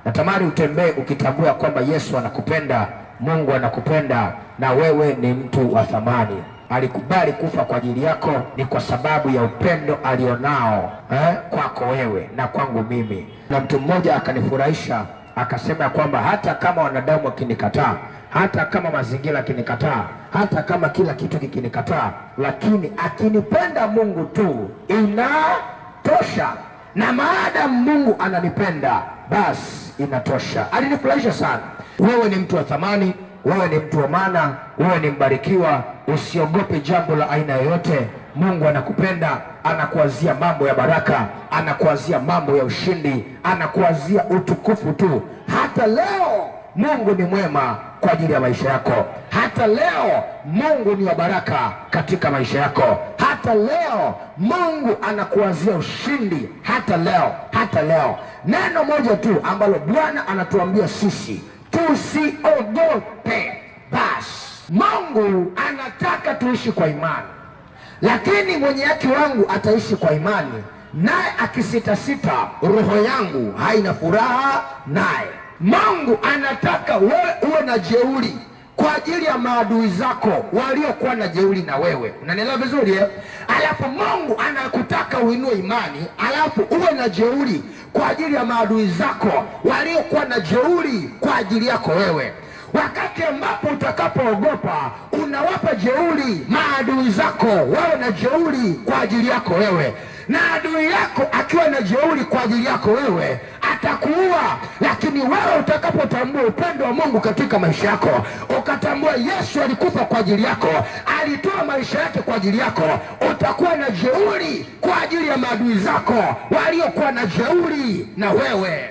Natamani utembee ukitambua kwamba Yesu anakupenda, Mungu anakupenda, na wewe ni mtu wa thamani. Alikubali kufa kwa ajili yako ni kwa sababu ya upendo alionao kwako wewe na kwangu mimi. Na mtu mmoja akanifurahisha akasema kwamba hata kama wanadamu wakinikataa, hata kama mazingira akinikataa, hata kama kila kitu kikinikataa, lakini akinipenda Mungu tu inatosha. Na maadamu Mungu ananipenda basi inatosha. Alinifurahisha sana. Wewe ni mtu wa thamani, wewe ni mtu wa maana, wewe ni mbarikiwa. Usiogope jambo la aina yoyote. Mungu anakupenda, anakuazia mambo ya baraka, anakuazia mambo ya ushindi, anakuazia utukufu tu. Hata leo Mungu ni mwema kwa ajili ya maisha yako. Hata leo Mungu ni wa baraka katika maisha yako. Hata leo Mungu anakuazia ushindi. Hata leo. Neno moja tu ambalo Bwana anatuambia sisi, tusiogope. Basi Mungu anataka tuishi kwa imani, lakini mwenye haki wangu ataishi kwa imani, naye akisitasita, roho yangu haina furaha naye. Mungu anataka wewe uwe na jeuri kwa ajili ya maadui zako waliokuwa na jeuri na wewe. Unanielewa vizuri eh? Alafu Mungu anakutaka uinue imani, alafu uwe na jeuri kwa ajili ya maadui zako waliokuwa na jeuri kwa ajili yako wewe. Wakati ambapo utakapoogopa, unawapa jeuri maadui zako wawe na jeuri kwa ajili yako wewe, na adui yako akiwa na jeuri kwa ajili yako wewe atakuua. Lakini wewe utakapotambua upendo wa Mungu katika maisha yako, ukatambua Yesu alikufa kwa ajili yako, alitoa maisha yake kwa ajili yako, utakuwa na jeuri kwa ajili ya maadui zako waliokuwa na jeuri na wewe.